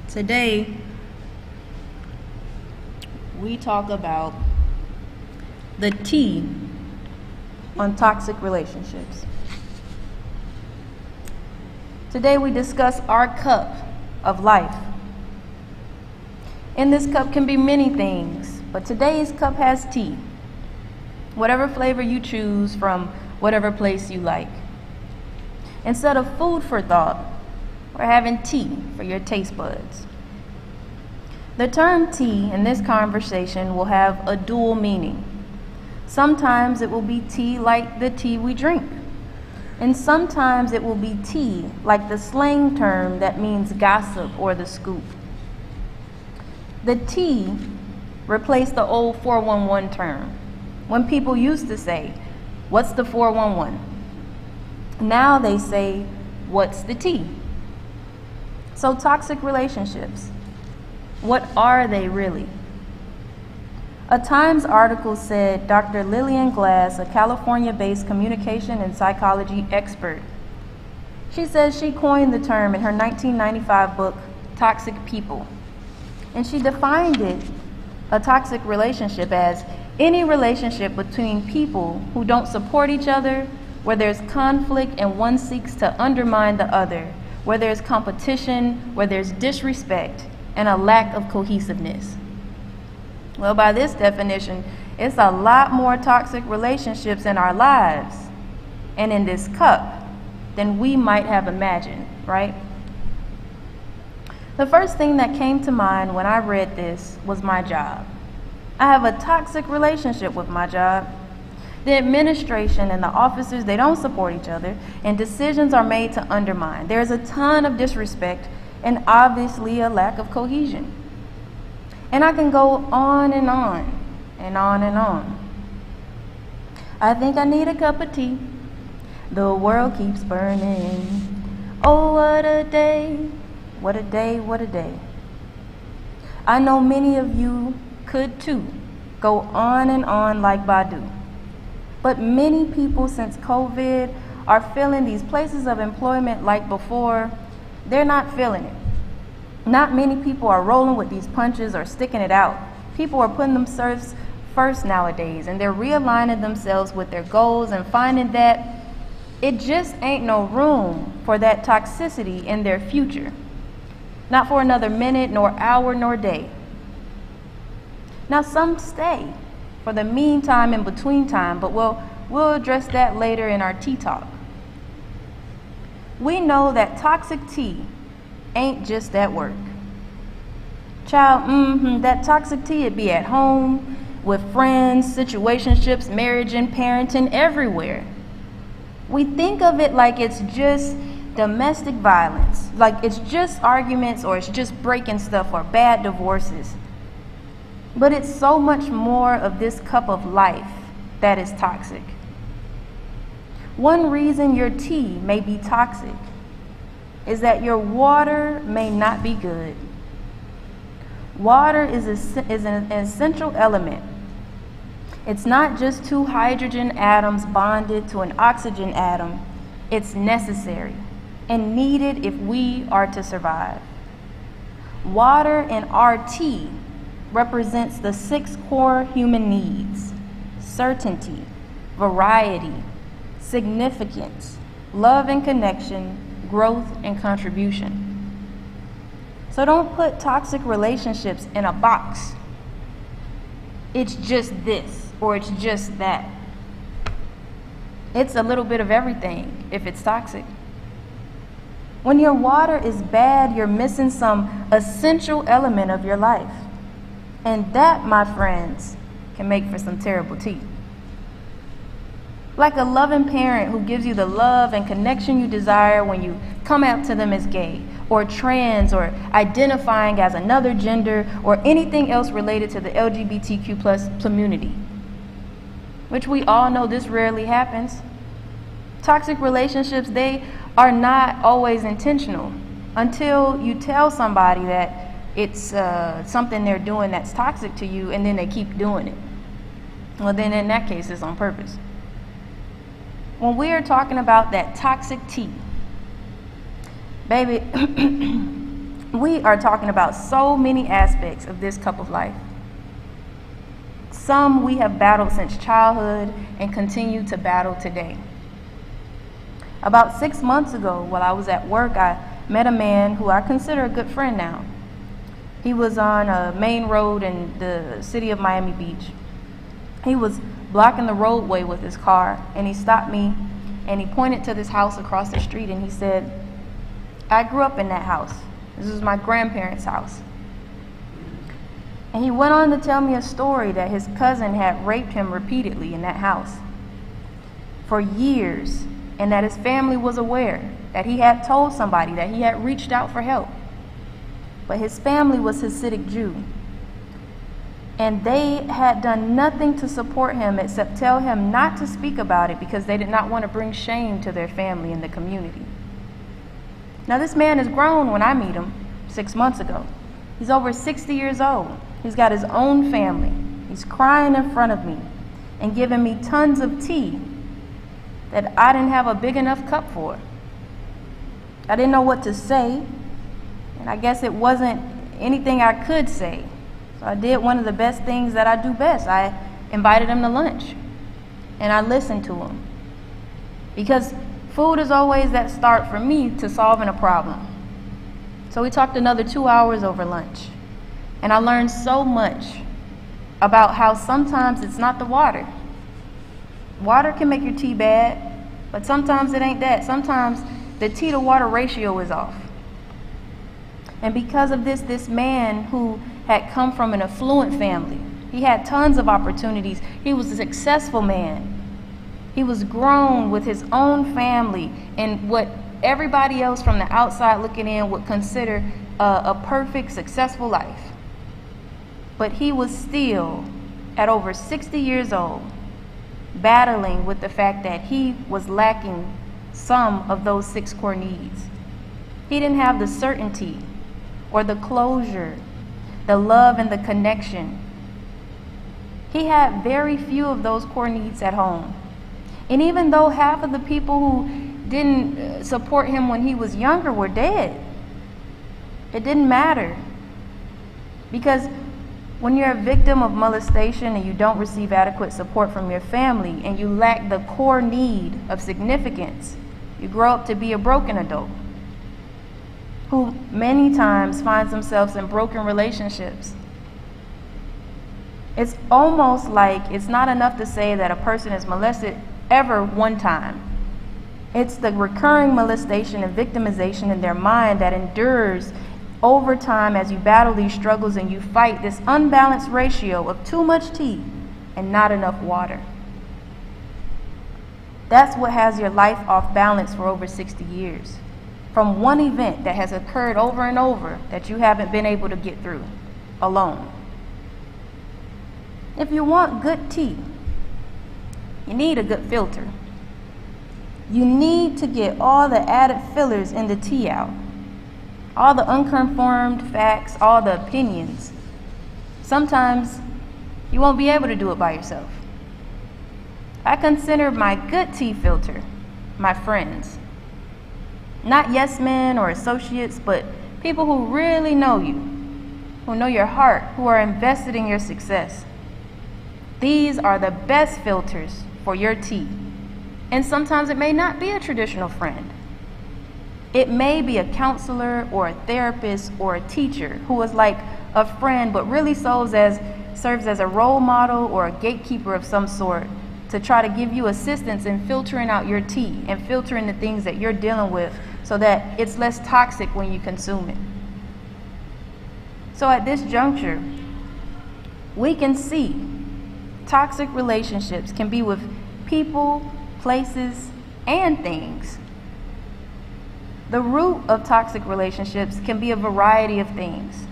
Today, we talk about the T on toxic relationships. Today, we discuss our cup of life. In this cup can be many things, but today's cup has tea. Whatever flavor you choose from whatever place you like. Instead of food for thought, we're having tea for your taste buds. The term tea in this conversation will have a dual meaning. Sometimes it will be tea like the tea we drink. And sometimes it will be tea like the slang term that means gossip or the scoop. The tea replaced the old 411 term. When people used to say, "What's the 411?" Now they say, "What's the tea?" So toxic relationships, what are they really? A Times article said Dr. Lillian Glass, a California-based communication and psychology expert, she says she coined the term in her 1995 book, Toxic People. And she defined it, a toxic relationship, as any relationship between people who don't support each other, where there's conflict and one seeks to undermine the other, where there's competition, where there's disrespect, and a lack of cohesiveness. Well, by this definition, it's a lot more toxic relationships in our lives and in this cup than we might have imagined, right? The first thing that came to mind when I read this was my job. I have a toxic relationship with my job. The administration and the officers, they don't support each other, and decisions are made to undermine. There's a ton of disrespect and obviously a lack of cohesion. And I can go on and on and on and on. I think I need a cup of tea. The world keeps burning. Oh, what a day. What a day, what a day. I know many of you could too go on and on like Badu. But many people since COVID are filling these places of employment like before. They're not feeling it. Not many people are rolling with these punches or sticking it out. People are putting themselves first nowadays, and they're realigning themselves with their goals and finding that it just ain't no room for that toxicity in their future. Not for another minute, nor hour, nor day. Now some stay for the meantime and between time, but we'll address that later in our tea talk. We know that toxic tea ain't just at work. Child, that toxic tea, it be at home, with friends, situationships, marriage and parenting, everywhere. We think of it like it's just domestic violence, like it's just arguments or it's just breaking stuff or bad divorces. But it's so much more of this cup of life that is toxic. One reason your tea may be toxic is that your water may not be good. Water is an essential element. It's not just two hydrogen atoms bonded to an oxygen atom. It's necessary and needed if we are to survive. Water in our tea represents the 6 core human needs: certainty, variety, significance, love and connection, growth and contribution. So don't put toxic relationships in a box. It's just this or it's just that. It's a little bit of everything if it's toxic. When your water is bad, you're missing some essential element of your life. And that, my friends, can make for some terrible tea. Like a loving parent who gives you the love and connection you desire when you come out to them as gay, or trans, or identifying as another gender, or anything else related to the LGBTQ plus community. Which we all know this rarely happens. Toxic relationships, they are not always intentional until you tell somebody that it's something they're doing that's toxic to you, and then they keep doing it. Well, then in that case, it's on purpose. When we are talking about that toxic tea, baby, We are talking about so many aspects of this cup of life. Some we have battled since childhood and continue to battle today. About 6 months ago, while I was at work, I met a man who I consider a good friend now. He was on a main road in the city of Miami Beach. He was blocking the roadway with his car, and he stopped me, and he pointed to this house across the street, and he said, "I grew up in that house. This was my grandparents' house." And he went on to tell me a story that his cousin had raped him repeatedly in that house for years, and that his family was aware, that he had told somebody, that he had reached out for help. But his family was Hasidic Jew, and they had done nothing to support him except tell him not to speak about it because they did not want to bring shame to their family and the community. Now, this man is grown when I meet him 6 months ago. He's over 60 years old. He's got his own family. He's crying in front of me and giving me tons of tea that I didn't have a big enough cup for. I didn't know what to say, and I guess it wasn't anything I could say. So I did one of the best things that I do best. I invited him to lunch, and I listened to him. Because food is always that start for me to solving a problem. So we talked another 2 hours over lunch, and I learned so much about how sometimes it's not the water. Water can make your tea bad, but sometimes it ain't that. Sometimes the tea to water ratio is off. And because of this man who had come from an affluent family, he had tons of opportunities. He was a successful man. He was grown with his own family and what everybody else from the outside looking in would consider a perfect, successful life. But he was still, at over 60 years old, battling with the fact that he was lacking some of those 6 core needs. He didn't have the certainty or the closure, the love and the connection. He had very few of those core needs at home. And even though half of the people who didn't support him when he was younger were dead, it didn't matter. Because when you're a victim of molestation and you don't receive adequate support from your family and you lack the core need of significance, you grow up to be a broken adult who many times finds themselves in broken relationships. It's almost like it's not enough to say that a person is molested ever one time. It's the recurring molestation and victimization in their mind that endures over time as you battle these struggles and you fight this unbalanced ratio of too much tea and not enough water. That's what has your life off balance for over 60 years. From one event that has occurred over and over that you haven't been able to get through alone. If you want good tea, you need a good filter. You need to get all the added fillers in the tea out. All the unconfirmed facts, all the opinions. Sometimes you won't be able to do it by yourself. I consider my good tea filter my friends. Not yes men or associates, but people who really know you, who know your heart, who are invested in your success. These are the best filters for your tea. And sometimes it may not be a traditional friend. It may be a counselor or a therapist or a teacher who is like a friend but really serves as a role model or a gatekeeper of some sort to try to give you assistance in filtering out your tea and filtering the things that you're dealing with so that it's less toxic when you consume it. So at this juncture, we can see toxic relationships can be with people, places, and things. The root of toxic relationships can be a variety of things.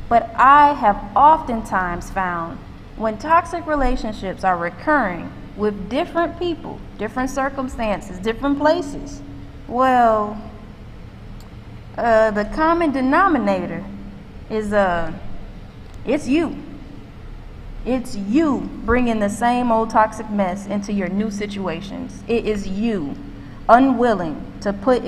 But I have oftentimes found when toxic relationships are recurring with different people, different circumstances, different places, well, the common denominator is it's you. It's you bringing the same old toxic mess into your new situations. It is you unwilling to put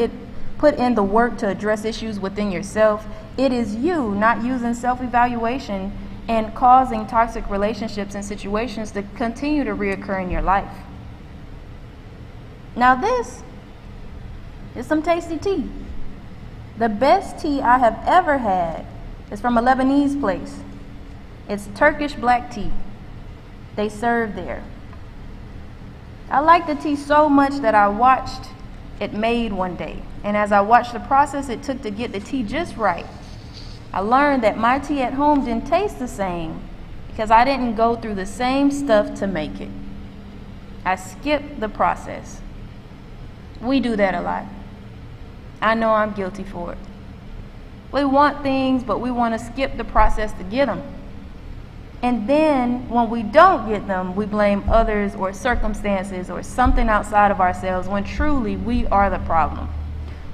put in the work to address issues within yourself, it is you not using self-evaluation and causing toxic relationships and situations to continue to reoccur in your life. Now this is some tasty tea. The best tea I have ever had is from a Lebanese place. It's Turkish black tea. They serve there. I like the tea so much that I watched it made one day. And as I watched the process it took to get the tea just right, I learned that my tea at home didn't taste the same because I didn't go through the same stuff to make it. I skipped the process. We do that a lot. I know I'm guilty for it. We want things, but we want to skip the process to get them. And then when we don't get them, we blame others or circumstances or something outside of ourselves when truly we are the problem.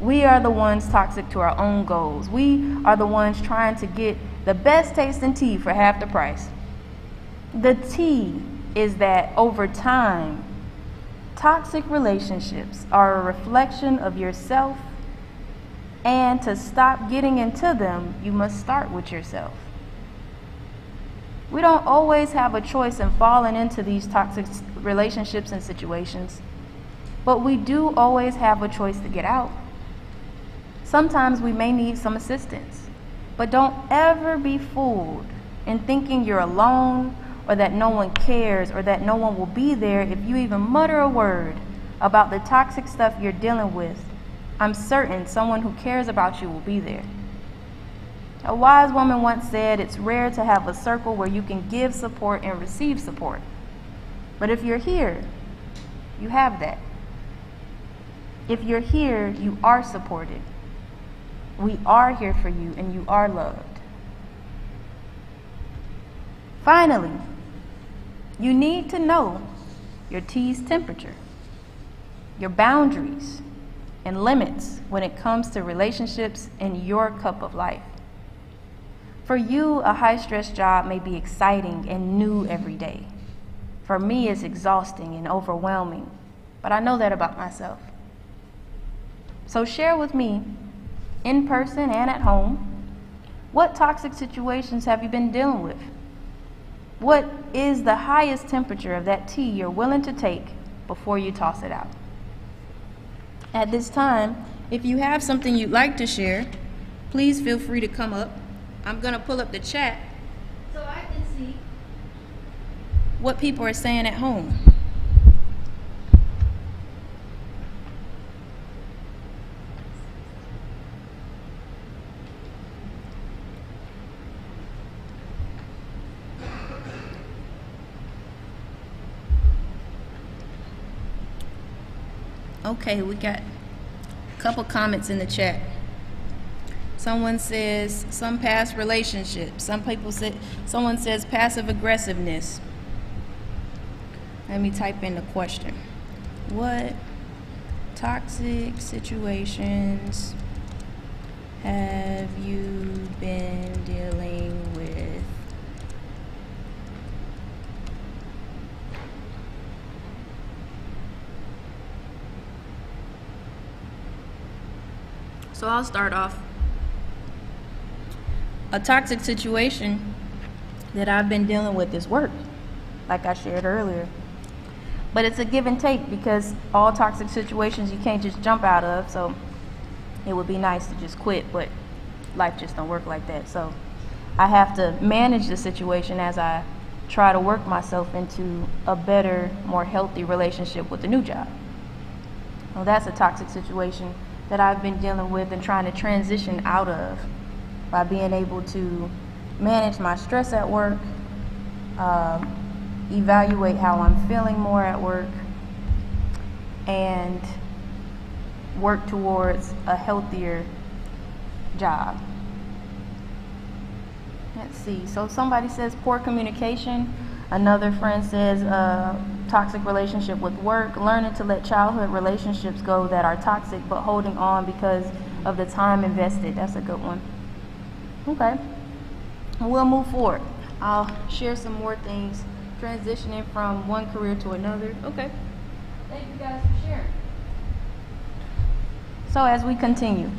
We are the ones toxic to our own goals. We are the ones trying to get the best tasting tea for half the price. The tea is that over time, toxic relationships are a reflection of yourself, and to stop getting into them, you must start with yourself. We don't always have a choice in falling into these toxic relationships and situations, but we do always have a choice to get out. Sometimes we may need some assistance, but don't ever be fooled in thinking you're alone or that no one cares or that no one will be there if you even mutter a word about the toxic stuff you're dealing with. I'm certain someone who cares about you will be there. A wise woman once said, it's rare to have a circle where you can give support and receive support. But if you're here, you have that. If you're here, you are supported. We are here for you and you are loved. Finally, you need to know your tea's temperature, your boundaries, and limits when it comes to relationships in your cup of life. For you, a high-stress job may be exciting and new every day. For me, it's exhausting and overwhelming, but I know that about myself. So share with me, in person and at home, what toxic situations have you been dealing with? What is the highest temperature of that tea you're willing to take before you toss it out? At this time, if you have something you'd like to share, please feel free to come up. I'm going to pull up the chat so I can see what people are saying at home. Okay, we got a couple comments in the chat. Someone says some past relationships. Someone says passive aggressiveness. Let me type in the question. What toxic situations have you been dealing with? So I'll start off. A toxic situation that I've been dealing with is work, like I shared earlier. But it's a give and take because all toxic situations you can't just jump out of, so it would be nice to just quit, but life just don't work like that. So I have to manage the situation as I try to work myself into a better, more healthy relationship with the new job. Well, that's a toxic situation that I've been dealing with and trying to transition out of by being able to manage my stress at work, evaluate how I'm feeling more at work, and work towards a healthier job. Let's see, so somebody says poor communication. Another friend says toxic relationship with work, learning to let childhood relationships go that are toxic but holding on because of the time invested. That's a good one. Okay, we'll move forward. I'll share some more things, transitioning from one career to another. Okay, thank you guys for sharing. So as we continue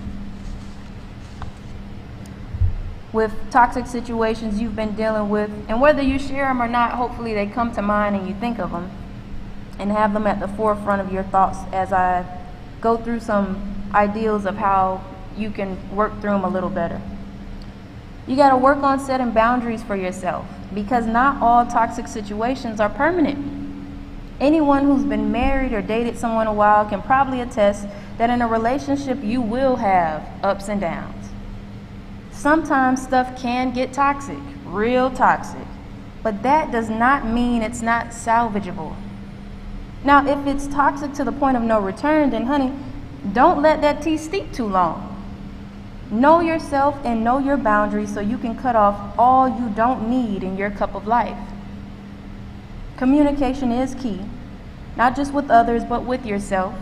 with toxic situations you've been dealing with, and whether you share them or not, hopefully they come to mind and you think of them and have them at the forefront of your thoughts as I go through some ideals of how you can work through them a little better. You got to work on setting boundaries for yourself, because not all toxic situations are permanent. Anyone who's been married or dated someone a while can probably attest that in a relationship you will have ups and downs. Sometimes stuff can get toxic, real toxic, but that does not mean it's not salvageable. Now, if it's toxic to the point of no return, then honey, don't let that tea steep too long. Know yourself and know your boundaries so you can cut off all you don't need in your cup of life. Communication is key, not just with others, but with yourself.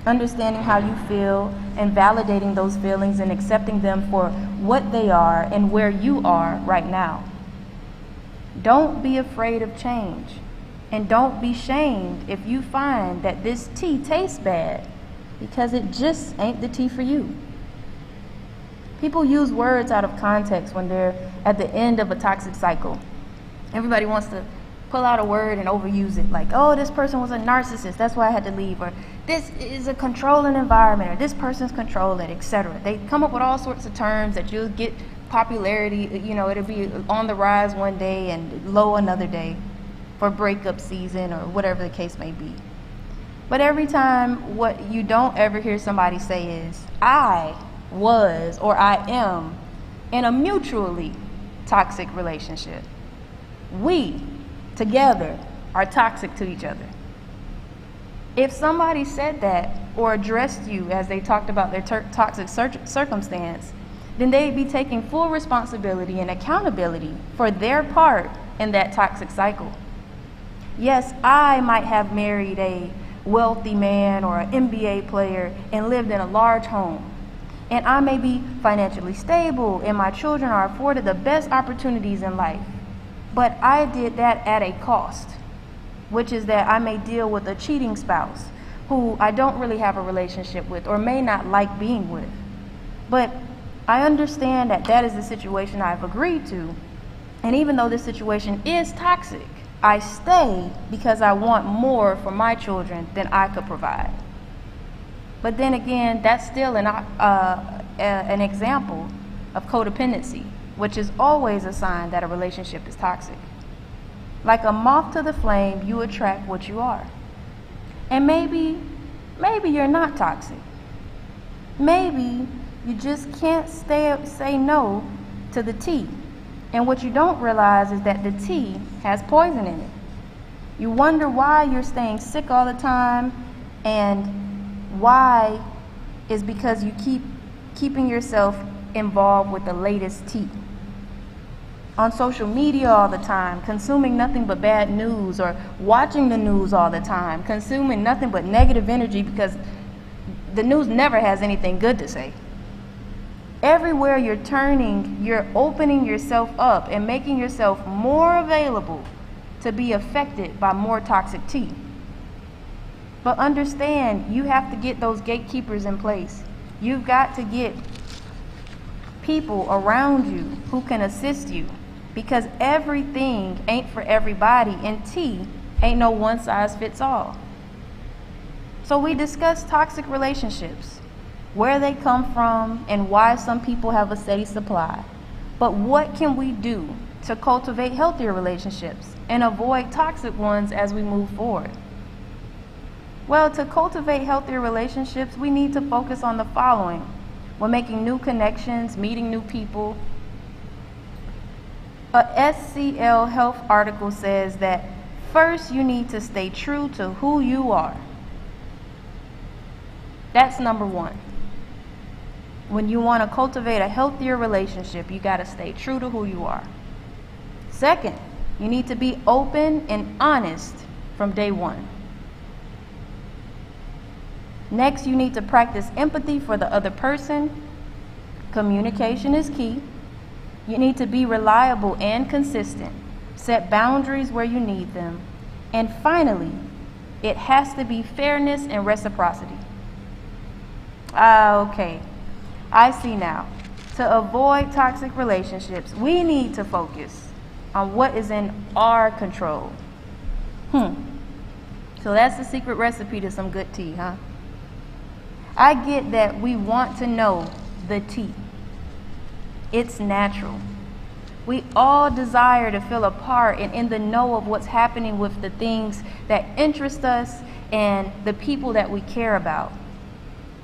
Understanding how you feel and validating those feelings and accepting them for what they are and where you are right now. Don't be afraid of change, and don't be shamed if you find that this tea tastes bad, because it just ain't the tea for you. People use words out of context when they're at the end of a toxic cycle. Everybody wants to pull out a word and overuse it, like, oh, this person was a narcissist, that's why I had to leave, or this is a controlling environment, or this person's controlling, etc. They come up with all sorts of terms that you'll get popularity, it'll be on the rise one day and low another day for breakup season or whatever the case may be. But every time, what you don't ever hear somebody say is, I was or I am in a mutually toxic relationship. We together are toxic to each other. If somebody said that or addressed you as they talked about their toxic circumstance, then they'd be taking full responsibility and accountability for their part in that toxic cycle. Yes, I might have married a wealthy man or an NBA player and lived in a large home. And I may be financially stable and my children are afforded the best opportunities in life. But I did that at a cost, which is that I may deal with a cheating spouse who I don't really have a relationship with or may not like being with. But I understand that that is the situation I've agreed to. And even though this situation is toxic, I stay because I want more for my children than I could provide. But then again, that's still an example of codependency, which is always a sign that a relationship is toxic. Like a moth to the flame, you attract what you are. And maybe you're not toxic. Maybe you just can't say no to the tea. And what you don't realize is that the tea has poison in it. You wonder why you're staying sick all the time, and why is because you keep keeping yourself involved with the latest tea. On social media all the time, consuming nothing but bad news, or watching the news all the time, consuming nothing but negative energy because the news never has anything good to say. Everywhere you're turning, you're opening yourself up and making yourself more available to be affected by more toxic tea. But understand, you have to get those gatekeepers in place. You've got to get people around you who can assist you, because everything ain't for everybody, and tea ain't no one size fits all. So we discussed toxic relationships, where they come from, and why some people have a steady supply. But what can we do to cultivate healthier relationships and avoid toxic ones as we move forward? Well, to cultivate healthier relationships, we need to focus on the following when making new connections, meeting new people. A SCL Health article says that first you need to stay true to who you are. That's number one. When you want to cultivate a healthier relationship, you got to stay true to who you are. Second, you need to be open and honest from day one. Next, you need to practice empathy for the other person. Communication is key. You need to be reliable and consistent. Set boundaries where you need them. And finally, it has to be fairness and reciprocity. Okay, I see now. To avoid toxic relationships, we need to focus on what is in our control. So that's the secret recipe to some good tea, huh? I get that we want to know the tea. It's natural. We all desire to feel a part and in the know of what's happening with the things that interest us and the people that we care about.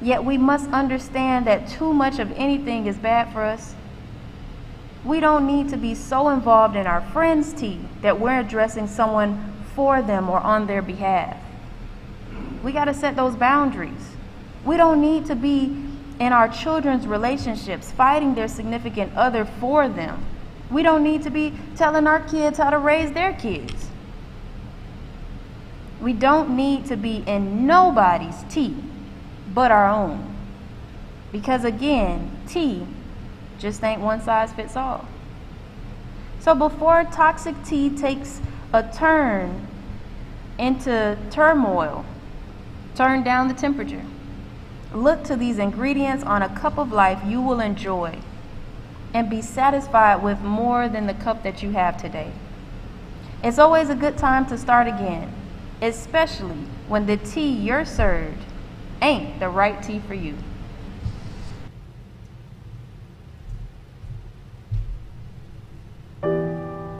Yet we must understand that too much of anything is bad for us. We don't need to be so involved in our friends' tea that we're addressing someone for them or on their behalf. We got to set those boundaries. We don't need to be in our children's relationships fighting their significant other for them. We don't need to be telling our kids how to raise their kids. We don't need to be in nobody's tea but our own. Because again, tea just ain't one size fits all. So before toxic tea takes a turn into turmoil, turn down the temperature. Look to these ingredients on a cup of life you will enjoy and be satisfied with more than the cup that you have today. It's always a good time to start again, especially when the tea you're served ain't the right tea for you.